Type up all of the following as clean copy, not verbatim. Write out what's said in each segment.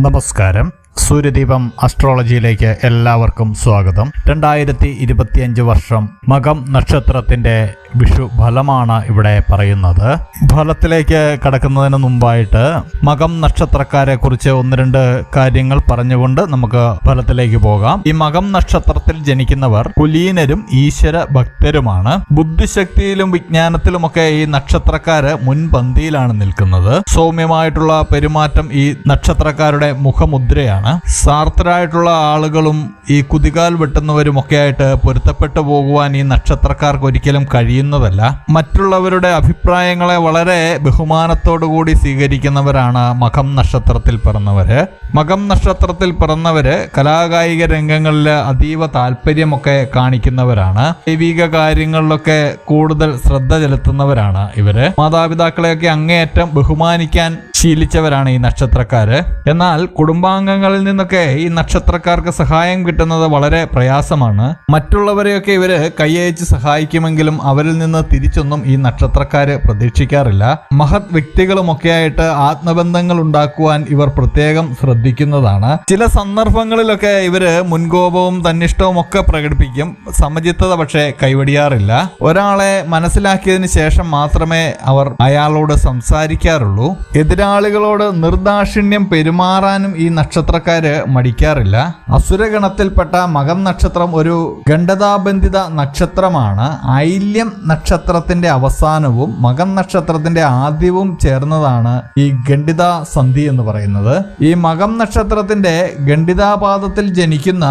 നമസ്കാരം. സൂര്യദീപം അസ്ട്രോളജിയിലേക്ക് എല്ലാവർക്കും സ്വാഗതം. 2025 വർഷം മകം നക്ഷത്രത്തിന്റെ വിഷു ഫലമാണ് ഇവിടെ പറയുന്നത്. ഫലത്തിലേക്ക് കടക്കുന്നതിന് മുമ്പായിട്ട് മകം നക്ഷത്രക്കാരെ കുറിച്ച് ഒന്ന് രണ്ട് കാര്യങ്ങൾ പറഞ്ഞുകൊണ്ട് നമുക്ക് ഫലത്തിലേക്ക് പോകാം. ഈ മകം നക്ഷത്രത്തിൽ ജനിക്കുന്നവർ കുലീനരും ഈശ്വര ഭക്തരുമാണ്. ബുദ്ധിശക്തിയിലും വിജ്ഞാനത്തിലുമൊക്കെ ഈ നക്ഷത്രക്കാര് മുൻപന്തിയിലാണ് നിൽക്കുന്നത്. സൗമ്യമായിട്ടുള്ള പെരുമാറ്റം ഈ നക്ഷത്രക്കാരുടെ മുഖമുദ്രയാണ്. സ്വാർത്ഥരായിട്ടുള്ള ആളുകളും ഈ കുതികാൽ വെട്ടുന്നവരുമൊക്കെ ആയിട്ട് പൊരുത്തപ്പെട്ടു പോകുവാൻ ഈ നക്ഷത്രക്കാർക്ക് ഒരിക്കലും കഴിയുന്നതല്ല. മറ്റുള്ളവരുടെ അഭിപ്രായങ്ങളെ വളരെ ബഹുമാനത്തോടുകൂടി സ്വീകരിക്കുന്നവരാണ് മകം നക്ഷത്രത്തിൽ പിറന്നവര്. മകം നക്ഷത്രത്തിൽ പിറന്നവര് കലാകായിക രംഗങ്ങളിൽ അതീവ താല്പര്യമൊക്കെ കാണിക്കുന്നവരാണ്. ദൈവിക കാര്യങ്ങളിലൊക്കെ കൂടുതൽ ശ്രദ്ധ ചെലുത്തുന്നവരാണ് ഇവര്. മാതാപിതാക്കളെയൊക്കെ അങ്ങേയറ്റം ബഹുമാനിക്കാൻ ശീലിച്ചവരാണ് ഈ നക്ഷത്രക്കാര്. എന്നാൽ കുടുംബാംഗങ്ങളിൽ നിന്നൊക്കെ ഈ നക്ഷത്രക്കാർക്ക് സഹായം കിട്ടുന്നത് വളരെ പ്രയാസമാണ്. മറ്റുള്ളവരെയൊക്കെ ഇവര് കൈയച്ച് സഹായിക്കുമെങ്കിലും അവരിൽ നിന്ന് തിരിച്ചൊന്നും ഈ നക്ഷത്രക്കാര് പ്രതീക്ഷിക്കാറില്ല. മഹത് വ്യക്തികളുമൊക്കെ ആയിട്ട് ആത്മബന്ധങ്ങൾ ഉണ്ടാക്കുവാൻ ഇവർ പ്രത്യേകം ശ്രദ്ധിക്കുന്നതാണ്. ചില സന്ദർഭങ്ങളിലൊക്കെ ഇവര് മുൻകോപവും തന്നിഷ്ടവും ഒക്കെ പ്രകടിപ്പിക്കും. സമചിത്തത പക്ഷേ കൈവടിയാറില്ല. ഒരാളെ മനസ്സിലാക്കിയതിന് ശേഷം മാത്രമേ അവർ അയാളോട് സംസാരിക്കാറുള്ളൂ. എതിരാളികളോട് നിർദാക്ഷിണ്യം പെരുമാറാനും ഈ നക്ഷത്രക്കാര് മടിക്കാറില്ല. അസുരഗണത്തിൽപ്പെട്ട മകം നക്ഷത്രം ഒരു ഗണ്ഡതാബന്ധിത നക്ഷത്രമാണ്. ഐല്യം നക്ഷത്രത്തിന്റെ അവസാനവും മകം നക്ഷത്രത്തിന്റെ ആദ്യവും ചേർന്നതാണ് ഈ ഗണ്ഡിതാ സന്ധി എന്ന് പറയുന്നത്. ഈ മകം നക്ഷത്രത്തിന്റെ ഗണ്ഡിതാപാദത്തിൽ ജനിക്കുന്ന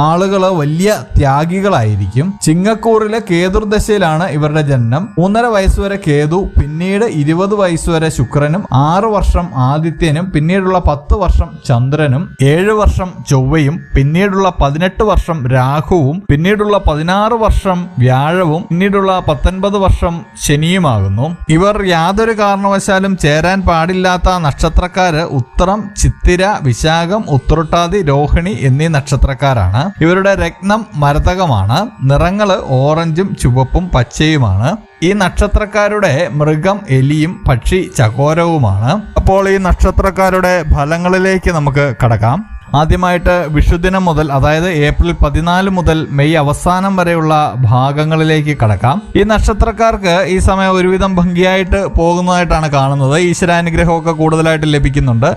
ആളുകള് വലിയ ത്യാഗികളായിരിക്കും. ചിങ്ങക്കൂറിലെ കേതുർദശയിലാണ് ഇവരുടെ ജനനം. 3.5 വയസ്സുവരെ കേതു, പിന്നീട് 20 വയസ്സുവരെ ശുക്രനും, 6 വർഷം ആദിത്യനും, പിന്നീടുള്ള 10 വർഷം ചന്ദ്രനും, 7 വർഷം ചൊവ്വയും, പിന്നീടുള്ള 18 വർഷം രാഹുവും, പിന്നീടുള്ള 16 വർഷം വ്യാഴവും, പിന്നീടുള്ള 19 വർഷം ശനിയുമാകുന്നു. ഇവർ യാതൊരു കാരണവശാലും ചേരാൻ പാടില്ലാത്ത നക്ഷത്രക്കാര് ഉത്തരം, ചിത്തിര, വിശാഖം, ഉത്രട്ടാതി, രോഹിണി എന്നീ നക്ഷത്രക്കാരാണ്. ഇവരുടെ രത്നം മരതകമാണ്. നിറങ്ങള് ഓറഞ്ചും ചുവപ്പും പച്ചയുമാണ്. ഈ നക്ഷത്രക്കാരുടെ മൃഗം എലിയും പക്ഷി ചകോരവുമാണ്. അപ്പോൾ ഈ നക്ഷത്രക്കാരുടെ ഫലങ്ങളിലേക്ക് നമുക്ക് കടക്കാം. ആദ്യമായിട്ട് വിഷുദിനം മുതൽ, അതായത് ഏപ്രിൽ 14 മുതൽ മെയ് അവസാനം വരെയുള്ള ഭാഗങ്ങളിലേക്ക് കടക്കാം. ഈ നക്ഷത്രക്കാർക്ക് ഈ സമയം ഒരുവിധം ഭംഗിയായിട്ട് പോകുന്നതായിട്ടാണ് കാണുന്നത്. ഈശ്വരാനുഗ്രഹമൊക്കെ കൂടുതലായിട്ട് ലഭിക്കുന്നുണ്ട്.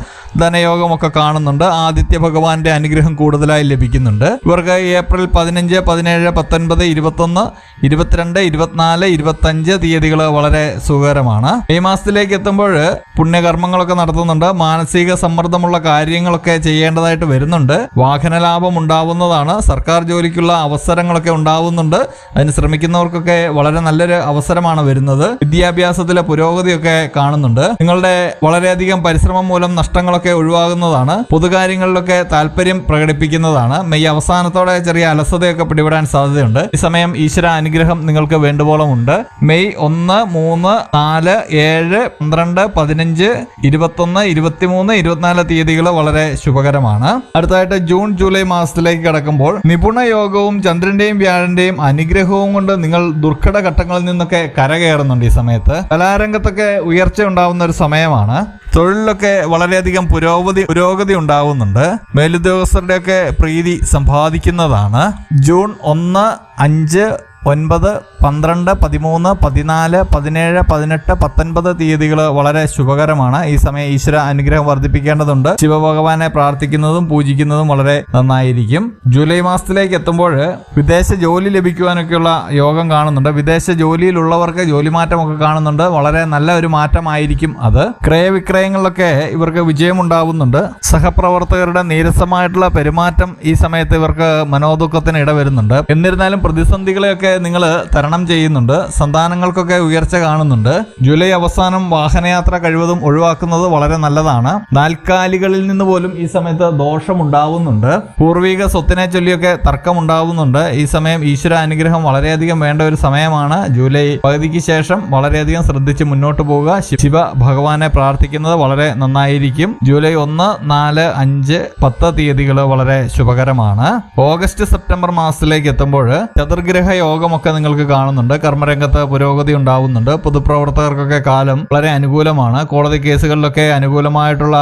ധനയോഗമൊക്കെ കാണുന്നുണ്ട്. ആദിത്യ ഭഗവാന്റെ അനുഗ്രഹം കൂടുതലായി ലഭിക്കുന്നുണ്ട്. ഇവർക്ക് ഏപ്രിൽ 15, 17, 19, 21, 22, 24, 25 തീയതികൾ വളരെ സുഖകരമാണ്. മെയ് മാസത്തിലേക്ക് എത്തുമ്പോൾ പുണ്യകർമ്മങ്ങളൊക്കെ നടത്തുന്നുണ്ട്. മാനസിക സമ്മർദ്ദമുള്ള കാര്യങ്ങളൊക്കെ ചെയ്യേണ്ടതായിട്ട് വരുന്നുണ്ട്. വാഹന ലാഭം ഉണ്ടാവുന്നതാണ്. സർക്കാർ ജോലിക്കുള്ള അവസരങ്ങളൊക്കെ ഉണ്ടാവുന്നുണ്ട്. അതിന് ശ്രമിക്കുന്നവർക്കൊക്കെ വളരെ നല്ലൊരു അവസരമാണ് വരുന്നത്. വിദ്യാഭ്യാസത്തിലെ പുരോഗതിയൊക്കെ കാണുന്നുണ്ട്. നിങ്ങളുടെ വളരെയധികം പരിശ്രമം മൂലം നഷ്ടങ്ങളൊക്കെ ഒഴിവാകുന്നതാണ്. പൊതുകാര്യങ്ങളിലൊക്കെ താല്പര്യം പ്രകടിപ്പിക്കുന്നതാണ്. മെയ് അവസാനത്തോടെ ചെറിയ അലസതയൊക്കെ പിടിപെടാൻ സാധ്യതയുണ്ട്. ഈ സമയം ഈശ്വര അനുഗ്രഹം നിങ്ങൾക്ക് വേണ്ടുവോളം ഉണ്ട്. മെയ് 1, 3, 4, 7, 12, 15, 21, 23, 24 തീയതികൾ വളരെ ശുഭകരമാണ്. അടുത്തതായിട്ട് ജൂൺ ജൂലൈ മാസത്തിലേക്ക് കടക്കുമ്പോൾ നിപുണ യോഗവും ചന്ദ്രന്റെയും വ്യാഴന്റെയും അനുഗ്രഹവും കൊണ്ട് നിങ്ങൾ ദുർഘട ഘട്ടങ്ങളിൽ നിന്നൊക്കെ കരകയറുന്നുണ്ട്. ഈ സമയത്ത് കലാരംഗത്തൊക്കെ ഉയർച്ച ഉണ്ടാവുന്ന ഒരു സമയമാണ്. തൊഴിലിലൊക്കെ വളരെയധികം പുരോഗതി ഉണ്ടാവുന്നുണ്ട്. മേലുദ്യോഗസ്ഥരുടെയൊക്കെ പ്രീതി സമ്പാദിക്കുന്നതാണ്. ജൂൺ 1, 5, 9, 12, 13, 14, 17, 18, 19 തീയതികൾ വളരെ ശുഭകരമാണ്. ഈ സമയം ഈശ്വര അനുഗ്രഹം വർദ്ധിപ്പിക്കേണ്ടതുണ്ട്. ശിവഭഗവാനെ പ്രാർത്ഥിക്കുന്നതും പൂജിക്കുന്നതും വളരെ നന്നായിരിക്കും. ജൂലൈ മാസത്തിലേക്ക് എത്തുമ്പോൾ വിദേശ ജോലി ലഭിക്കുവാനൊക്കെയുള്ള യോഗം കാണുന്നുണ്ട്. വിദേശ ജോലിയിലുള്ളവർക്ക് ജോലിമാറ്റമൊക്കെ കാണുന്നുണ്ട്. വളരെ നല്ല ഒരു മാറ്റമായിരിക്കും അത്. ക്രയവിക്രയങ്ങളിലൊക്കെ ഇവർക്ക് വിജയമുണ്ടാവുന്നുണ്ട്. സഹപ്രവർത്തകരുടെ നീരസമായിട്ടുള്ള പെരുമാറ്റം ഈ സമയത്ത് ഇവർക്ക് മനോദുഃഖത്തിന് ഇടവരുന്നുണ്ട്. എന്നിരുന്നാലും പ്രതിസന്ധികളെയൊക്കെ നിങ്ങൾ തരണം ചെയ്യുന്നുണ്ട്. സന്താനങ്ങൾക്കൊക്കെ ഉയർച്ച കാണുന്നുണ്ട്. ജൂലൈ അവസാനം വാഹനയാത്ര കഴിവതും ഒഴിവാക്കുന്നത് വളരെ നല്ലതാണ്. നാൽക്കാലികളിൽ നിന്ന് പോലും ഈ സമയത്ത് ദോഷമുണ്ടാവുന്നുണ്ട്. പൂർവിക സ്വത്തിനെ ചൊല്ലിയൊക്കെ തർക്കമുണ്ടാവുന്നുണ്ട്. ഈ സമയം ഈശ്വര അനുഗ്രഹം വളരെയധികം വേണ്ട ഒരു സമയമാണ്. ജൂലൈ പകുതിക്ക് ശേഷം വളരെയധികം ശ്രദ്ധിച്ച് മുന്നോട്ട് പോവുക. ശിവ ഭഗവാനെ പ്രാർത്ഥിക്കുന്നത് വളരെ നന്നായിരിക്കും. ജൂലൈ 1, 4, 5, 10 തീയതികൾ വളരെ ശുഭകരമാണ്. ഓഗസ്റ്റ് സെപ്റ്റംബർ മാസത്തിലേക്ക് എത്തുമ്പോൾ ചതുർഗ്രഹ യോഗം യോഗമൊക്കെ നിങ്ങൾക്ക് കാണുന്നുണ്ട്. കർമ്മരംഗത്ത് പുരോഗതി ഉണ്ടാവുന്നുണ്ട്. പൊതുപ്രവർത്തകർക്കൊക്കെ കാലം വളരെ അനുകൂലമാണ്. കോടതി കേസുകളിലൊക്കെ അനുകൂലമായിട്ടുള്ള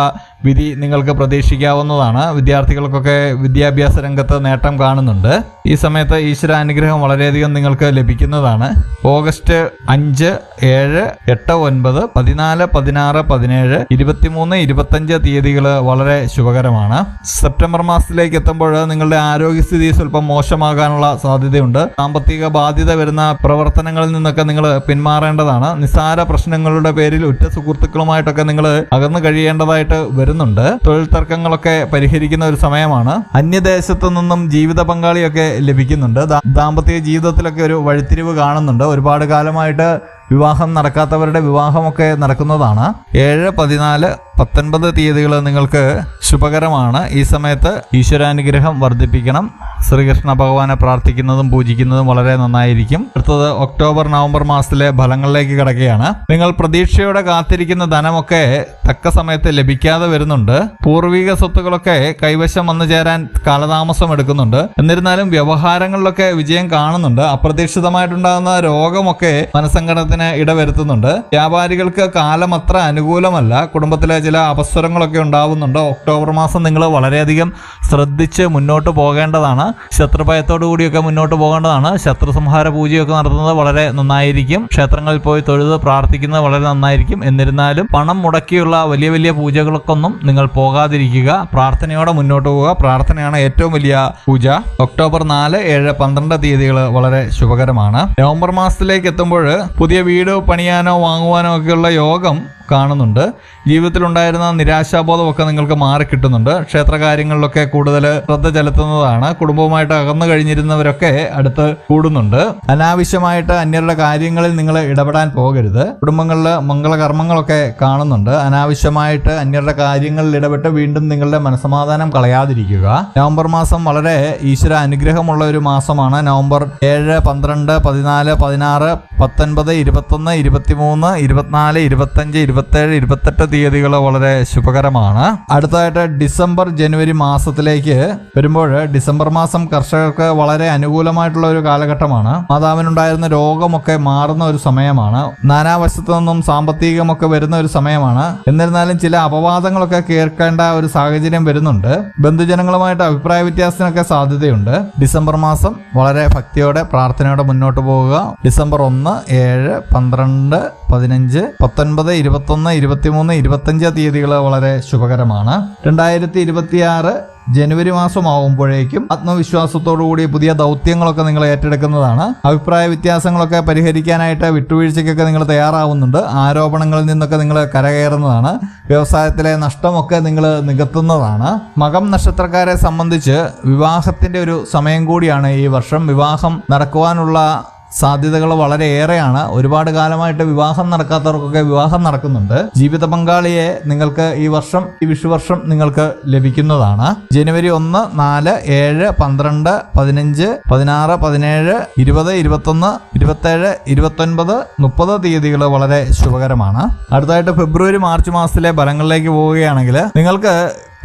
വിധി നിങ്ങൾക്ക് പ്രതീക്ഷിക്കാവുന്നതാണ്. വിദ്യാർത്ഥികൾക്കൊക്കെ വിദ്യാഭ്യാസ രംഗത്ത് നേട്ടം കാണുന്നുണ്ട്. ഈ സമയത്ത് ഈശ്വര അനുഗ്രഹം വളരെയധികം നിങ്ങൾക്ക് ലഭിക്കുന്നതാണ്. ഓഗസ്റ്റ് 5, 7, 8, 9, 14, 16, 17, 23, 25 തീയതികൾ വളരെ ശുഭകരമാണ്. സെപ്റ്റംബർ മാസത്തിലേക്ക് എത്തുമ്പോൾ നിങ്ങളുടെ ആരോഗ്യസ്ഥിതി സ്വല്പം മോശമാകാനുള്ള സാധ്യതയുണ്ട്. സാമ്പത്തിക ബാധ്യത വരുന്ന പ്രവർത്തനങ്ങളിൽ നിന്നൊക്കെ നിങ്ങൾ പിന്മാറേണ്ടതാണ്. നിസ്സാര പ്രശ്നങ്ങളുടെ പേരിൽ ഉറ്റ സുഹൃത്തുക്കളുമായിട്ടൊക്കെ നിങ്ങൾ അകന്നു കഴിയേണ്ടതായിട്ട് വരുന്നുണ്ട്. തൊഴിൽ തർക്കങ്ങളൊക്കെ പരിഹരിക്കുന്ന ഒരു സമയമാണ്. അന്യദേശത്തു നിന്നും ജീവിത പങ്കാളിയൊക്കെ ലഭിക്കുന്നുണ്ട്. ദാമ്പത്യ ജീവിതത്തിലൊക്കെ ഒരു വഴിത്തിരിവ് കാണുന്നുണ്ട്. ഒരുപാട് കാലമായിട്ട് വിവാഹം നടക്കാത്തവരുടെ വിവാഹമൊക്കെ നടക്കുന്നതാണ്. 7, 14, 19 തീയതികൾ നിങ്ങൾക്ക് ശുഭകരമാണ്. ഈ സമയത്ത് ഈശ്വരാനുഗ്രഹം വർദ്ധിപ്പിക്കണം. ശ്രീകൃഷ്ണ ഭഗവാനെ പ്രാർത്ഥിക്കുന്നതും പൂജിക്കുന്നതും വളരെ നന്നായിരിക്കും. അടുത്തത് ഒക്ടോബർ, നവംബർ മാസത്തിലെ ഫലങ്ങളിലേക്ക് കിടക്കുകയാണ്. നിങ്ങൾ പ്രതീക്ഷയോടെ കാത്തിരിക്കുന്ന ധനമൊക്കെ തക്ക സമയത്ത് ലഭിക്കാതെ വരുന്നുണ്ട്. പൂർവിക സ്വത്തുകളൊക്കെ കൈവശം വന്നു ചേരാൻ കാലതാമസം എടുക്കുന്നുണ്ട്. എന്നിരുന്നാലും വ്യവഹാരങ്ങളിലൊക്കെ വിജയം കാണുന്നുണ്ട്. അപ്രതീക്ഷിതമായിട്ടുണ്ടാകുന്ന രോഗമൊക്കെ മനസ്സങ്കടത്തിന് ഇടവരുത്തുന്നുണ്ട്. വ്യാപാരികൾക്ക് കാലം അത്ര അനുകൂലമല്ല. കുടുംബത്തിലെ ചില അപസ്വരങ്ങളൊക്കെ ഉണ്ടാവുന്നുണ്ട്. ഒക്ടോബർ മാസം നിങ്ങൾ വളരെയധികം ശ്രദ്ധിച്ച് മുന്നോട്ട് പോകേണ്ടതാണ്. ശത്രുഭയത്തോടു കൂടിയൊക്കെ മുന്നോട്ട് പോകേണ്ടതാണ്. ശത്രുസംഹാര പൂജയൊക്കെ നടത്തുന്നത് വളരെ നന്നായിരിക്കും. ക്ഷേത്രങ്ങളിൽ പോയി തൊഴുത് പ്രാർത്ഥിക്കുന്നത് വളരെ നന്നായിരിക്കും. എന്നിരുന്നാലും പണം മുടക്കിയുള്ള വലിയ വലിയ പൂജകൾക്കൊന്നും നിങ്ങൾ പോകാതിരിക്കുക. പ്രാർത്ഥനയോടെ മുന്നോട്ട് പോവുക. പ്രാർത്ഥനയാണ് ഏറ്റവും വലിയ പൂജ. ഒക്ടോബർ 4, 7, 12 തീയതികൾ വളരെ ശുഭകരമാണ്. നവംബർ മാസത്തിലേക്ക് എത്തുമ്പോൾ പുതിയ വീട് പണിയാനോ വാങ്ങുവാനോ ഒക്കെയുള്ള യോഗം കാണുന്നുണ്ട്. ജീവിതത്തിലുണ്ടായിരുന്ന നിരാശാബോധമൊക്കെ നിങ്ങൾക്ക് മാറിക്കിട്ടുന്നുണ്ട്. ക്ഷേത്രകാര്യങ്ങളിലൊക്കെ കൂടുതൽ ശ്രദ്ധ ചെലുത്തുന്നതാണ്. കുടുംബവുമായിട്ട് അകന്നു കഴിഞ്ഞിരുന്നവരൊക്കെ അടുത്ത് കൂടുന്നുണ്ട്. അനാവശ്യമായിട്ട് അന്യരുടെ കാര്യങ്ങളിൽ നിങ്ങൾ ഇടപെടാൻ പോകരുത്. കുടുംബങ്ങളിൽ മംഗളകർമ്മങ്ങളൊക്കെ കാണുന്നുണ്ട്. അനാവശ്യമായിട്ട് അന്യരുടെ കാര്യങ്ങളിൽ ഇടപെട്ട് വീണ്ടും നിങ്ങളുടെ മനസ്സമാധാനം കളയാതിരിക്കുക. നവംബർ മാസം വളരെ ഈശ്വര അനുഗ്രഹമുള്ള ഒരു മാസമാണ്. നവംബർ 7, 12, 14, 16, 19, 21, 23, 24, 25, 27, 28 തീയതികൾ വളരെ ശുഭകരമാണ്. അടുത്തതായിട്ട് ഡിസംബർ, ജനുവരി മാസത്തിലേക്ക് വരുമ്പോൾ ഡിസംബർ മാസം കർഷകർക്ക് വളരെ അനുകൂലമായിട്ടുള്ള ഒരു കാലഘട്ടമാണ്. മാതാവിനുണ്ടായിരുന്ന രോഗമൊക്കെ മാറുന്ന ഒരു സമയമാണ്. നാനാവശത്തു നിന്നും സാമ്പത്തികമൊക്കെ വരുന്ന ഒരു സമയമാണ്. എന്നിരുന്നാലും ചില അപവാദങ്ങളൊക്കെ കേൾക്കേണ്ട ഒരു സാഹചര്യം വരുന്നുണ്ട്. ബന്ധുജനങ്ങളുമായിട്ട് അഭിപ്രായ വ്യത്യാസത്തിനൊക്കെ സാധ്യതയുണ്ട്. ഡിസംബർ മാസം വളരെ ഭക്തിയോടെ പ്രാർത്ഥനയോടെ മുന്നോട്ട് പോവുക. ഡിസംബർ 1, 7, 12, 15, 19, 21, 23, 25 തീയതികൾ വളരെ ശുഭകരമാണ്. 2026 ജനുവരി മാസമാകുമ്പോഴേക്കും ആത്മവിശ്വാസത്തോടുകൂടി പുതിയ ദൗത്യങ്ങളൊക്കെ നിങ്ങൾ ഏറ്റെടുക്കുന്നതാണ്. അഭിപ്രായ വ്യത്യാസങ്ങളൊക്കെ പരിഹരിക്കാനായിട്ട് വിട്ടുവീഴ്ചയ്ക്കൊക്കെ നിങ്ങൾ തയ്യാറാവുന്നുണ്ട്. ആരോപണങ്ങളിൽ നിന്നൊക്കെ നിങ്ങൾ കരകയറുന്നതാണ്. വ്യവസായത്തിലെ നഷ്ടമൊക്കെ നിങ്ങൾ നികത്തുന്നതാണ്. മകം നക്ഷത്രക്കാരെ സംബന്ധിച്ച് വിവാഹത്തിന്റെ ഒരു സമയം കൂടിയാണ് ഈ വർഷം. വിവാഹം നടക്കുവാനുള്ള സാധ്യതകൾ വളരെ ഏറെയാണ്. ഒരുപാട് കാലമായിട്ട് വിവാഹം നടക്കാത്തവർക്കൊക്കെ വിവാഹം നടക്കുന്നുണ്ട്. ജീവിത പങ്കാളിയെ നിങ്ങൾക്ക് ഈ വർഷം, ഈ വിഷുവർഷം നിങ്ങൾക്ക് ലഭിക്കുന്നതാണ്. ജനുവരി 1, 4, 7, 12, 15, 16, 17, 20, 21, 27, 29, 30 തീയതികൾ വളരെ ശുഭകരമാണ്. അടുത്തതായിട്ട് ഫെബ്രുവരി, മാർച്ച് മാസത്തിലെ ഫലങ്ങളിലേക്ക് പോവുകയാണെങ്കിൽ നിങ്ങൾക്ക്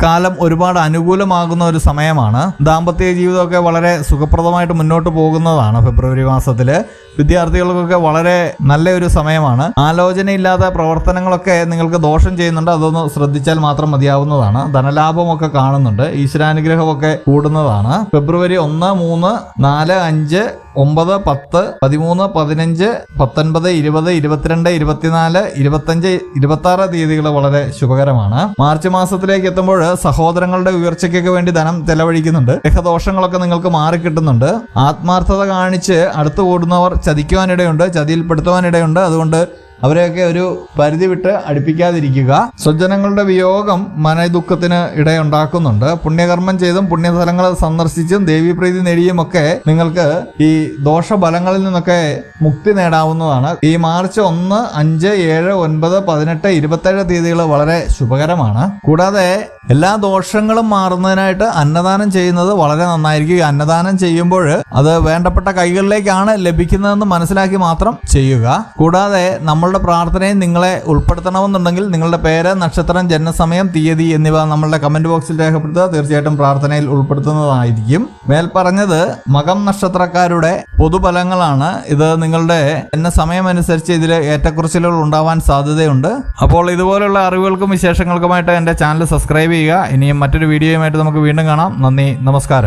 കാലം ഒരുപാട് അനുകൂലമാകുന്ന ഒരു സമയമാണ്. ദാമ്പത്യ ജീവിതമൊക്കെ വളരെ സുഖപ്രദമായിട്ട് മുന്നോട്ട് പോകുന്നതാണ്. ഫെബ്രുവരി മാസത്തില് വിദ്യാർത്ഥികൾക്കൊക്കെ വളരെ നല്ല ഒരു സമയമാണ്. ആലോചനയില്ലാത്ത പ്രവർത്തനങ്ങളൊക്കെ നിങ്ങൾക്ക് ദോഷം ചെയ്യുന്നുണ്ട്. അതൊന്ന് ശ്രദ്ധിച്ചാൽ മാത്രം മതിയാവുന്നതാണ്. ധനലാഭമൊക്കെ കാണുന്നുണ്ട്. ഈശ്വരാനുഗ്രഹമൊക്കെ കൂടുന്നതാണ്. ഫെബ്രുവരി 1, 3, 4, 5, 9, 10, 13, 15, 19, 20, 22, 24, 25, 26 തീയതികൾ വളരെ ശുഭകരമാണ്. മാർച്ച് മാസത്തിലേക്ക് എത്തുമ്പോൾ സഹോദരങ്ങളുടെ ഉയർച്ചയ്ക്കൊക്കെ വേണ്ടി ധനം ചെലവഴിക്കുന്നുണ്ട്. ഗ്രഹദോഷങ്ങളൊക്കെ നിങ്ങൾക്ക് മാറിക്കിട്ടുന്നുണ്ട്. ആത്മാർത്ഥത കാണിച്ച് അടുത്തു കൂടുന്നവർ ചതിക്കുവാനിടയുണ്ട്, ചതിയിൽപ്പെടുത്തുവാനിടയുണ്ട്. അതുകൊണ്ട് അവരെയൊക്കെ ഒരു പരിധി വിട്ട് അടുപ്പിക്കാതിരിക്കുക. സ്വജനങ്ങളുടെ വിയോഗം മനദുഃഖത്തിന് ഇടയുണ്ടാക്കുന്നുണ്ട്. പുണ്യകർമ്മം ചെയ്തും പുണ്യസ്ഥലങ്ങൾ സന്ദർശിച്ചും ദേവീപ്രീതി നേടിയും ഒക്കെ നിങ്ങൾക്ക് ഈ ദോഷഫലങ്ങളിൽ നിന്നൊക്കെ മുക്തി നേടാവുന്നതാണ്. ഈ മാർച്ച് 1, 5, 7, 9, 18, 27 തീയതികൾ വളരെ ശുഭകരമാണ്. കൂടാതെ എല്ലാ ദോഷങ്ങളും മാറുന്നതിനായിട്ട് അന്നദാനം ചെയ്യുന്നത് വളരെ നന്നായിരിക്കും. ഈ അന്നദാനം ചെയ്യുമ്പോൾ അത് വേണ്ടപ്പെട്ട കൈകളിലേക്കാണ് ലഭിക്കുന്നതെന്ന് മനസ്സിലാക്കി മാത്രം ചെയ്യുക. കൂടാതെ നമ്മളുടെ നമ്മുടെ പ്രാർത്ഥനയിൽ നിങ്ങളെ ഉൾപ്പെടുത്തണമെന്നുണ്ടെങ്കിൽ നിങ്ങളുടെ പേര്, നക്ഷത്രം, ജനനസമയം, തീയതി എന്നിവ നമ്മളുടെ കമന്റ് ബോക്സിൽ രേഖപ്പെടുത്തുക. തീർച്ചയായിട്ടും പ്രാർത്ഥനയിൽ ഉൾപ്പെടുത്തുന്നതായിരിക്കും. മേൽപ്പറഞ്ഞത് മകം നക്ഷത്രക്കാരുടെ പൊതുഫലങ്ങളാണ്. ഇത് നിങ്ങളുടെ ജനനസമയം അനുസരിച്ച് ഇതിൽ ഏറ്റക്കുറച്ചിലുകൾ ഉണ്ടാവാൻ സാധ്യതയുണ്ട്. അപ്പോൾ ഇതുപോലുള്ള അറിവുകൾക്കും വിശേഷങ്ങൾക്കുമായിട്ട് എൻ്റെ ചാനൽ സബ്സ്ക്രൈബ് ചെയ്യുക. ഇനിയും മറ്റൊരു വീഡിയോയുമായിട്ട് നമുക്ക് വീണ്ടും കാണാം. നന്ദി, നമസ്കാരം.